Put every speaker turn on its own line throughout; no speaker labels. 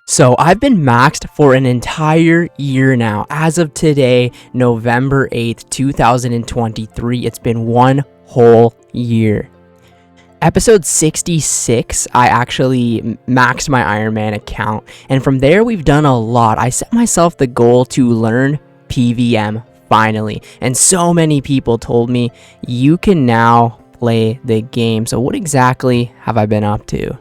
So I've been maxed for an entire year now. As of today, November 8th, 2023, it's been one whole year. Episode 66, I actually maxed my Ironman account, and from there we've done a lot. I set myself the goal to learn PVM finally, and so many people told me you can now play the game. So what exactly have I been up to?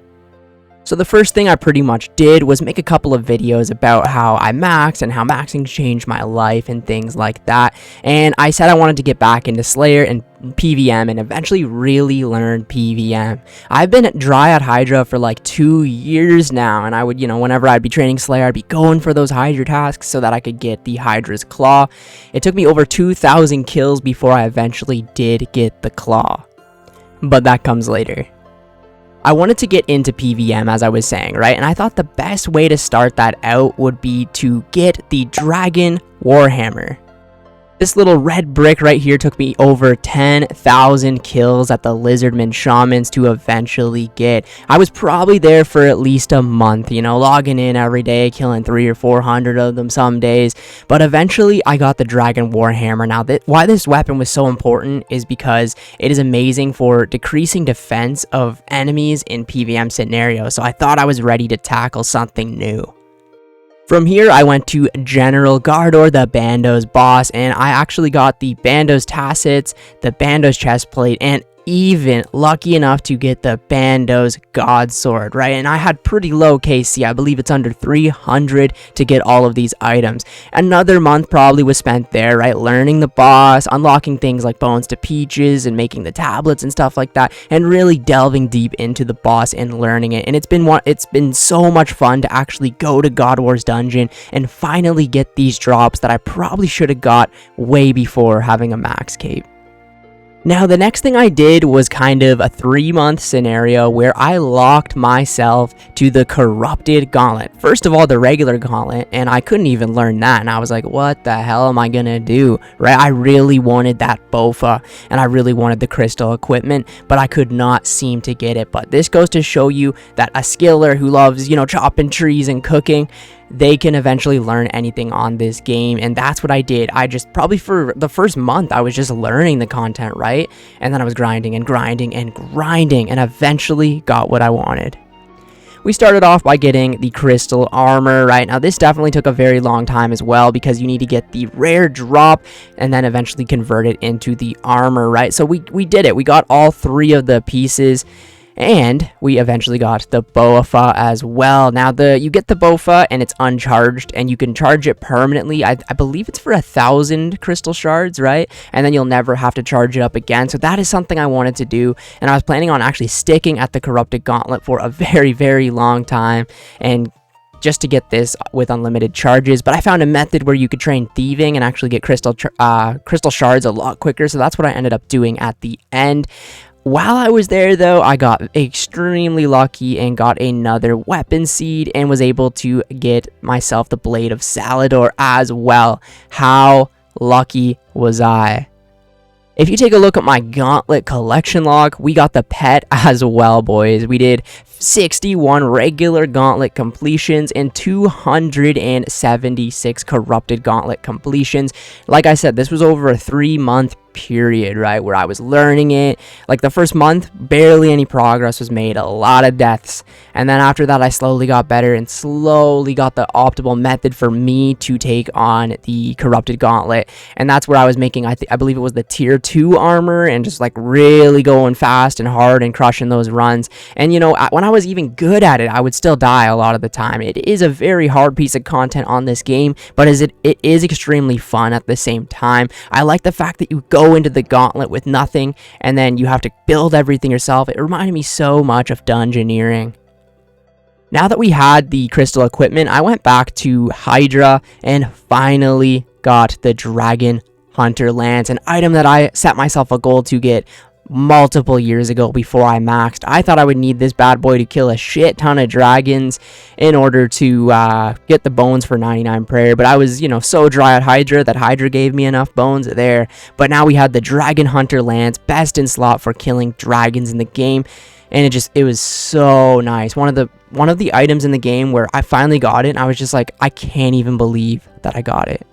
So the first thing I pretty much did was make a couple of videos about how I maxed and how maxing changed my life and things like that. And I said I wanted to get back into Slayer and PVM and eventually really learn PVM. I've been at Dryad Hydra for like 2 years now, and I would, whenever I'd be training Slayer, I'd be going for those Hydra tasks so that I could get the Hydra's Claw. It took me over 2,000 kills before I eventually did get the Claw. But that comes later. I wanted to get into PVM, as I was saying, right? And I thought the best way to start that out would be to get the Dragon Warhammer. This little red brick right here took me over 10,000 kills at the Lizardman Shamans to eventually get. I was probably there for at least a month, logging in every day, killing 300 or 400 of them some days. But eventually I got the Dragon Warhammer. Now, why this weapon was so important is because it is amazing for decreasing defense of enemies in PVM scenarios. So I thought I was ready to tackle something new. From here, I went to General Gardor, the Bando's boss, and I actually got the Bando's Tassets, the Bando's Chestplate, and even lucky enough to get the Bando's God Sword, right? And I had pretty low KC. I believe it's under 300 to get all of these items. Another month probably was spent there, right? Learning the boss, unlocking things like Bones to Peaches and making the tablets and stuff like that, and really delving deep into the boss and learning it. And it's been so much fun to actually go to God War's dungeon and finally get these drops that I probably should have got way before having a max cape. Now, the next thing I did was kind of a 3-month scenario where I locked myself to the Corrupted Gauntlet. First of all, the regular Gauntlet, and I couldn't even learn that, and I was like, what the hell am I gonna do, right? I really wanted that Bofa, and I really wanted the crystal equipment, but I could not seem to get it. But this goes to show you that a skiller who loves, chopping trees and cooking, they can eventually learn anything on this game, and that's what I did. I just, probably for the first month, I was just learning the content, right? And then I was grinding and grinding and grinding, and eventually got what I wanted. We started off by getting the crystal armor, right? Now, this definitely took a very long time as well, because you need to get the rare drop and then eventually convert it into the armor, right? So we did it. We got all 3 of the pieces, and we eventually got the Bofa as well. Now, you get the Bofa and it's uncharged, and you can charge it permanently. I believe it's for 1,000 crystal shards, right? And then you'll never have to charge it up again. So that is something I wanted to do, and I was planning on actually sticking at the Corrupted Gauntlet for a very, very long time, and just to get this with unlimited charges. But I found a method where you could train thieving and actually get crystal shards a lot quicker. So that's what I ended up doing at the end. While I was there, though, I got extremely lucky and got another weapon seed and was able to get myself the Blade of Salador as well. How lucky was I? If you take a look at my Gauntlet Collection log, we got the pet as well, boys. We did 61 regular Gauntlet completions and 276 Corrupted Gauntlet completions. Like I said, this was over a 3-month period, right, where I was learning it. Like the first month, barely any progress was made, a lot of deaths, and then after that I slowly got better and slowly got the optimal method for me to take on the Corrupted Gauntlet. And that's where I was making, I believe it was the tier 2 armor, and just like really going fast and hard and crushing those runs. And when I was even good at it, I would still die a lot of the time. It is a very hard piece of content on this game, but it is extremely fun at the same time. I like the fact that you go into the gauntlet with nothing, and then you have to build everything yourself. It reminded me so much of dungeoneering. Now that we had the crystal equipment, I went back to Hydra and finally got the Dragon Hunter Lance, an item that I set myself a goal to get multiple years ago before I maxed. I thought I would need this bad boy to kill a shit ton of dragons in order to get the bones for 99 prayer, but I was, so dry at Hydra that Hydra gave me enough bones there. But now we had the Dragon Hunter Lance, best in slot for killing dragons in the game. and it was so nice. One of the items in the game where I finally got it, and I was just like, I can't even believe that I got it.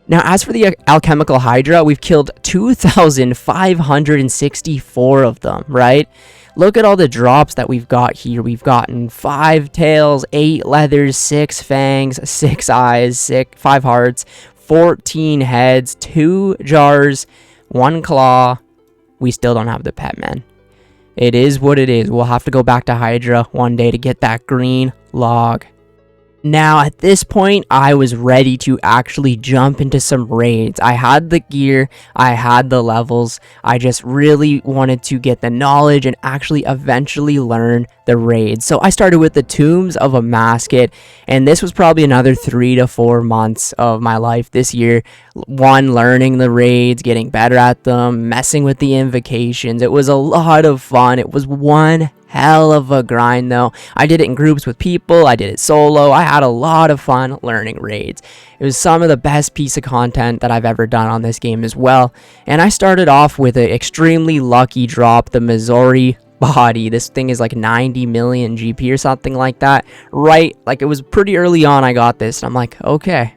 Now, as for the Alchemical Hydra, we've killed 2,564 of them, right? Look at all the drops that we've got here. We've gotten 5 tails, 8 leathers, 6 fangs, 6 eyes, 5 hearts, 14 heads, 2 jars, 1 claw. We still don't have the pet, man. It is what it is. We'll have to go back to Hydra one day to get that green log. Now, at this point, I was ready to actually jump into some raids. I had the gear, I had the levels, I just really wanted to get the knowledge and actually eventually learn the raids. So I started with the Tombs of a Masket, and this was probably another 3 to 4 months of my life this year. One, learning the raids, getting better at them, messing with the invocations. It was a lot of fun. It was one hell of a grind though. I did it in groups with people, I did it solo. I had a lot of fun learning raids. It was some of the best piece of content that I've ever done on this game as well. And I started off with an extremely lucky drop, the Missouri body. This thing is like 90 million GP or something like that, right? Like, it was pretty early on I got this, and I'm like, okay.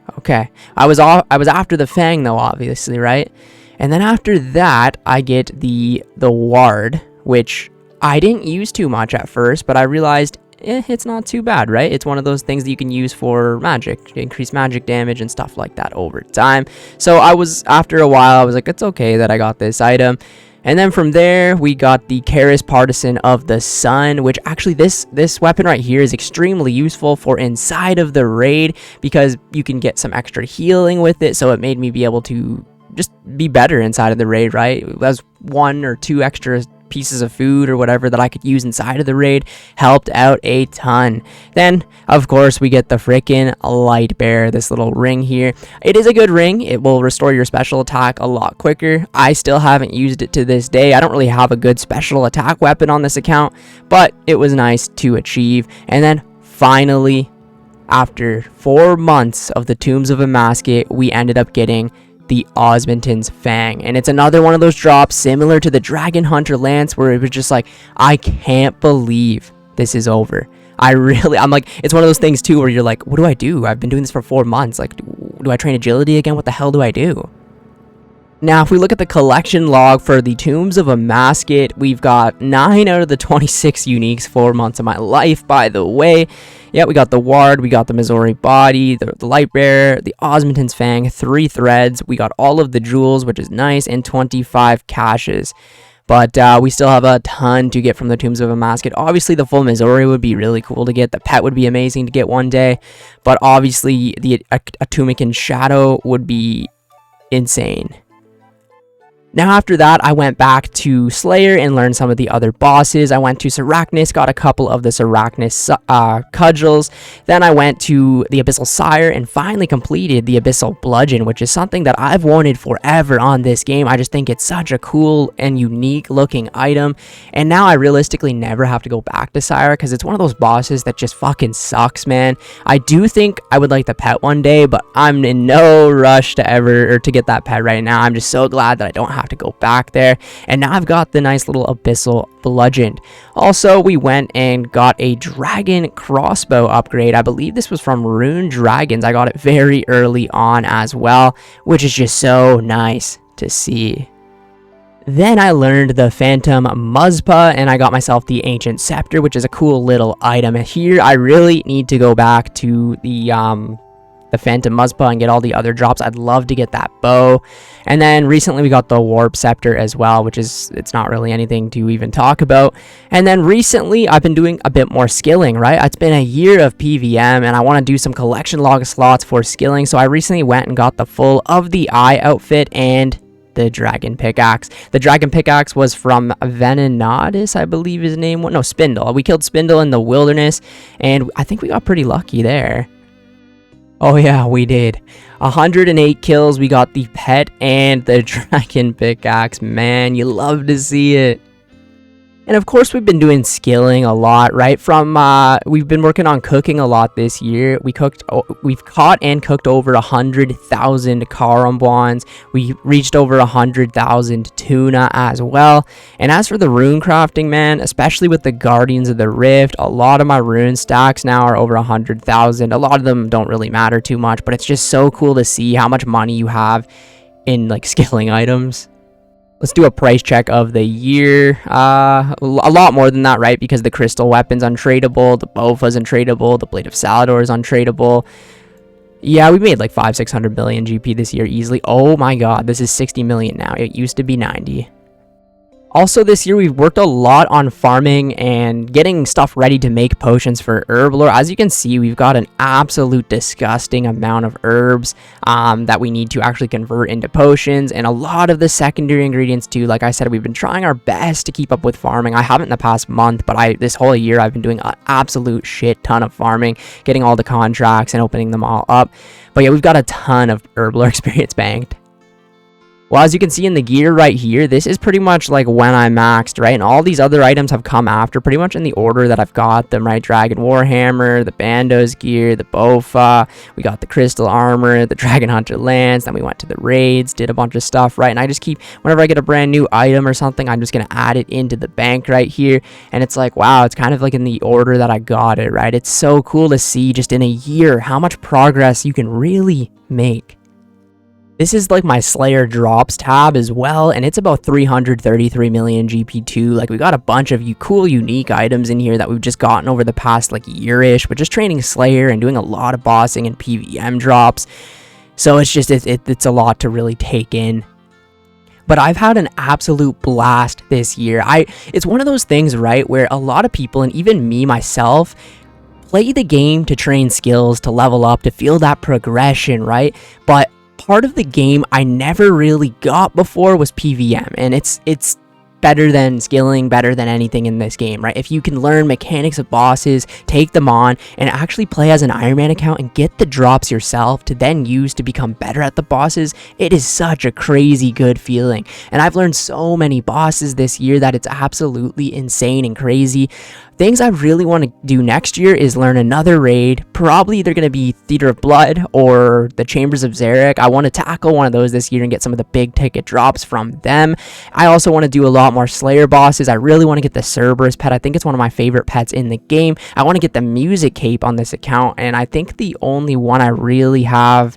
I was after the Fang though, obviously, right? And then after that I get the Ward, which I didn't use too much at first, but I realized it's not too bad, right? It's one of those things that you can use for magic, increase magic damage and stuff like that over time. So after a while, I was like, it's okay that I got this item. And then from there, we got the Karis Partisan of the Sun, which actually this weapon right here is extremely useful for inside of the raid because you can get some extra healing with it. So it made me be able to just be better inside of the raid, right? As 1 or 2 extra pieces of food or whatever that I could use inside of the raid helped out a ton. Then, of course, we get the freaking Light Bear, this little ring here. It is a good ring. It will restore your special attack a lot quicker. I still haven't used it to this day. I don't really have a good special attack weapon on this account, but it was nice to achieve. And then finally, after 4 months of the Tombs of a Masket, we ended up getting the Osmondton's Fang, and it's another one of those drops similar to the Dragon Hunter Lance where it was just like, I can't believe this is over. I'm like, it's one of those things too where you're like, what do I do? I've been doing this for 4 months. Like, do I train agility again? What the hell do I do? Now, if we look at the collection log for the Tombs of a Masket, we've got 9 out of the 26 uniques, 4 months of my life, by the way. Yeah, we got the Ward, we got the Missouri body, the Light Bear, the Osmondton's Fang, 3 threads. We got all of the jewels, which is nice, and 25 caches. But we still have a ton to get from the Tombs of a Masket. Obviously, the full Missouri would be really cool to get. The pet would be amazing to get one day. But obviously, the Atumican Shadow would be insane. Now, after that, I went back to Slayer and learned some of the other bosses. I went to Sarachnis, got a couple of the Sarachnis cudgels. Then I went to the Abyssal Sire and finally completed the Abyssal Bludgeon, which is something that I've wanted forever on this game. I just think it's such a cool and unique looking item. And now I realistically never have to go back to Sire because it's one of those bosses that just fucking sucks, man. I do think I would like the pet one day, but I'm in no rush to get that pet right now. I'm just so glad that I don't have to go back there, and now I've got the nice little Abyssal Bludgeon. Also, we went and got a dragon crossbow upgrade. I believe this was from Rune Dragons. I got it very early on as well, which is just so nice to see. Then I learned the Phantom Muzzpa, and I got myself the Ancient Scepter, which is a cool little item. Here, I really need to go back to the Phantom Muzzpa and get all the other drops. I'd love to get that bow. And then recently we got the Warp Scepter as well, which is, it's not really anything to even talk about. And then recently I've been doing a bit more skilling, right? It's been a year of PVM and I want to do some collection log slots for skilling. So I recently went and got the full of the eye outfit and the dragon pickaxe. The dragon pickaxe was from Venonadus, I believe his name was. No, Spindle. We killed Spindle in the wilderness and I think we got pretty lucky there. Oh yeah, we did. 108 kills. We got the pet and the dragon pickaxe. Man, you love to see it. And of course, we've been doing skilling a lot, right? We've been working on cooking a lot this year. We've caught and cooked over 100,000 carambons. We reached over 100,000 tuna as well. And as for the rune crafting, man, especially with the Guardians of the Rift, a lot of my rune stacks now are over 100,000. A lot of them don't really matter too much, but it's just so cool to see how much money you have in like skilling items. Let's do a price check of the year. A lot more than that, right? Because the crystal weapon's untradeable, the Bofa's untradeable, the Blade of Salador is untradeable. Yeah, we made like 500-600 million GP this year easily. Oh my god, this is 60 million now. It used to be 90. Also this year, we've worked a lot on farming and getting stuff ready to make potions for Herblore. As you can see, we've got an absolute disgusting amount of herbs that we need to actually convert into potions, and a lot of the secondary ingredients too. Like I said, we've been trying our best to keep up with farming. I haven't in the past month, but this whole year I've been doing an absolute shit ton of farming, getting all the contracts and opening them all up. But yeah, we've got a ton of Herblore experience banked. Well, as you can see in the gear right here, this is pretty much like when I maxed, right? And all these other items have come after pretty much in the order that I've got them, right? Dragon Warhammer, the Bando's gear, the Bofa, we got the Crystal Armor, the Dragon Hunter Lance, then we went to the raids, did a bunch of stuff, right? And I just keep, whenever I get a brand new item or something, I'm just going to add it into the bank right here. And it's like, wow, it's kind of like in the order that I got it, right? It's so cool to see just in a year how much progress you can really make. This is like my Slayer drops tab as well, and it's about 333 million GP2. Like, we got a bunch of cool, unique items in here that we've just gotten over the past like year-ish, but just training Slayer and doing a lot of bossing and PVM drops. So it's just, it's a lot to really take in. But I've had an absolute blast this year. It's one of those things, right, where a lot of people, and even me myself, play the game to train skills, to level up, to feel that progression, right? But part of the game I never really got before was PVM, and it's better than skilling, better than anything in this game, right? If you can learn mechanics of bosses, take them on, and actually play as an Iron Man account and get the drops yourself to then use to become better at the bosses, it is such a crazy good feeling. And I've learned so many bosses this year that it's absolutely insane and crazy. Things I really want to do next year is learn another raid. Probably either going to be Theater of Blood or the Chambers of Zarek. I want to tackle one of those this year and get some of the big ticket drops from them. I also want to do a lot more Slayer bosses. I really want to get the Cerberus pet. I think it's one of my favorite pets in the game. I want to get the music cape on this account, and I think the only one I really have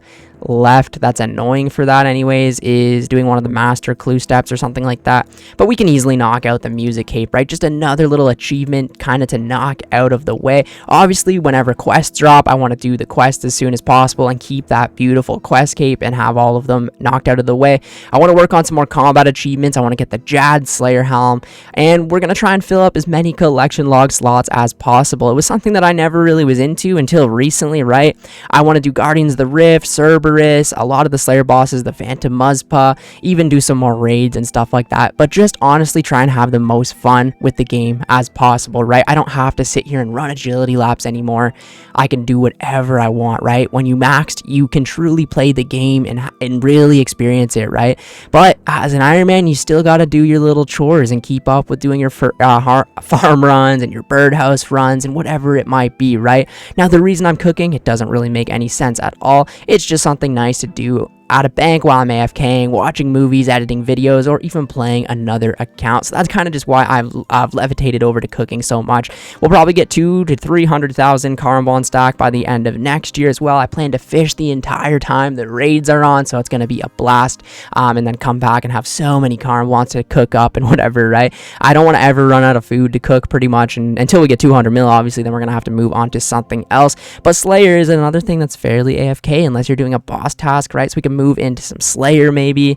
left that's annoying for that anyways is doing one of the master clue steps or something like that, but we can easily knock out the music cape, right? Just another little achievement kind of to knock out of the way. Obviously, whenever quests drop, I want to do the quest as soon as possible and keep that beautiful quest cape and have all of them knocked out of the way. I want to work on some more combat achievements. I want to get the Jad Slayer helm, and we're going to try and fill up as many collection log slots as possible. It was something that I never really was into until recently, right? I want to do Guardians of the Rift, Cerberus, a lot of the Slayer bosses, the Phantom Muzpa, even do some more raids and stuff like that, but just honestly try and have the most fun with the game as possible, right? I don't have to sit here and run agility laps anymore. I can do whatever I want, right? When you maxed, you can truly play the game and really experience it, right? But as an Iron Man, you still got to do your little chores and keep up with doing your farm runs and your birdhouse runs and whatever it might be, right? Now, the reason I'm cooking, it doesn't really make any sense at all. It's just something nice to do at a bank while I'm AFKing, watching movies, editing videos, or even playing another account. So that's kind of just why I've levitated over to cooking so much. We'll probably get 200,000 to 300,000 Carambon stack by the end of next year as well. I plan to fish the entire time the raids are on, so it's going to be a blast, and then come back and have so many Carambons to cook up and whatever, right? I don't want to ever run out of food to cook pretty much, and until we get 200 mil, obviously, then we're going to have to move on to something else. But Slayer is another thing that's fairly AFK unless you're doing a boss task, right? So we can move into some Slayer maybe.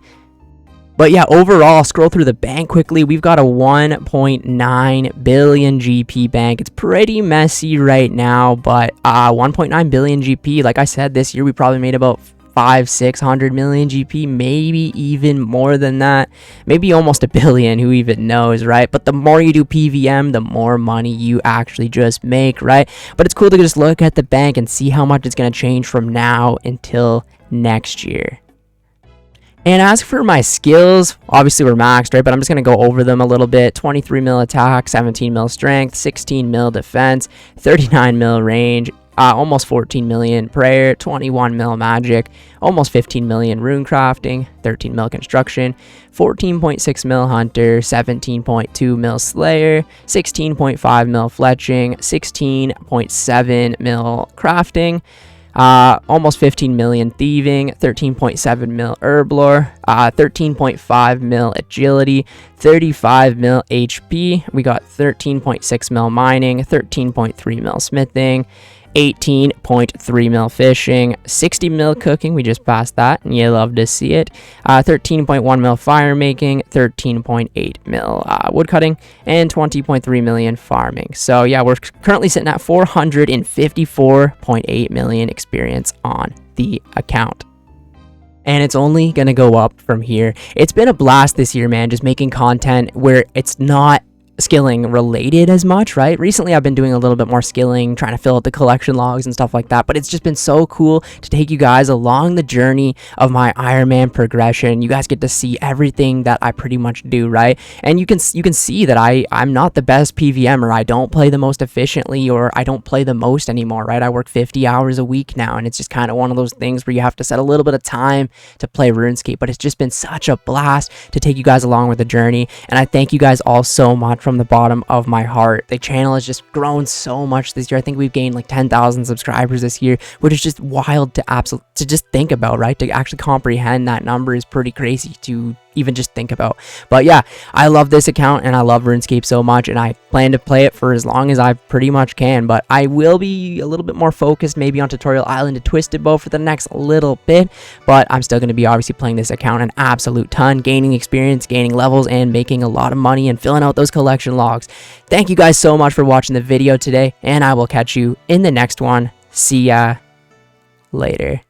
But yeah, overall, scroll through the bank quickly. We've got a 1.9 billion GP bank. It's pretty messy right now, but 1.9 billion GP, like I said, this year we probably made about 500-600 million GP, maybe even more than that, maybe almost $1 billion, who even knows, right? But the more you do PVM, the more money you actually just make, right? But it's cool to just look at the bank and see how much it's going to change from now until next year. And as for my skills, obviously we're maxed, right? But I'm just going to go over them a little bit. 23 mil attack, 17 mil strength, 16 mil defense, 39 mil range, almost 14 million prayer, 21 mil magic, almost 15 million rune crafting, 13 mil construction, 14.6 mil hunter, 17.2 mil slayer, 16.5 mil fletching, 16.7 mil crafting, almost 15 million thieving, 13.7 mil herblore, 13.5 mil agility, 35 mil HP. We got 13.6 mil mining, 13.3 mil smithing, 18.3 mil fishing, 60 mil cooking, we just passed that and you love to see it, 13.1 mil fire making, 13.8 mil wood cutting, and 20.3 million farming. So yeah, we're currently sitting at 454.8 million experience on the account. And it's only gonna go up from here. It's been a blast this year, man, just making content where it's not skilling related as much, right? Recently I've been doing a little bit more skilling, trying to fill out the collection logs and stuff like that, but it's just been so cool to take you guys along the journey of my Ironman progression. You guys get to see everything that I pretty much do, right? And you can see that I'm not the best PVMer. I don't play the most efficiently, or I don't play the most anymore, right? I work 50 hours a week now, and it's just kind of one of those things where you have to set a little bit of time to play RuneScape, but it's just been such a blast to take you guys along with the journey, and I thank you guys all so much from the bottom of my heart. The channel has just grown so much this year. I think we've gained like 10,000 subscribers this year, which is just wild to just think about, right? To actually comprehend that number is pretty crazy to even just think about. But yeah, I love this account and I love RuneScape so much, and I plan to play it for as long as I pretty much can, but I will be a little bit more focused maybe on Tutorial Island and Twisted Bow for the next little bit, but I'm still going to be obviously playing this account an absolute ton, gaining experience, gaining levels, and making a lot of money and filling out those collection logs. Thank you guys so much for watching the video today, and I will catch you in the next one. See ya later.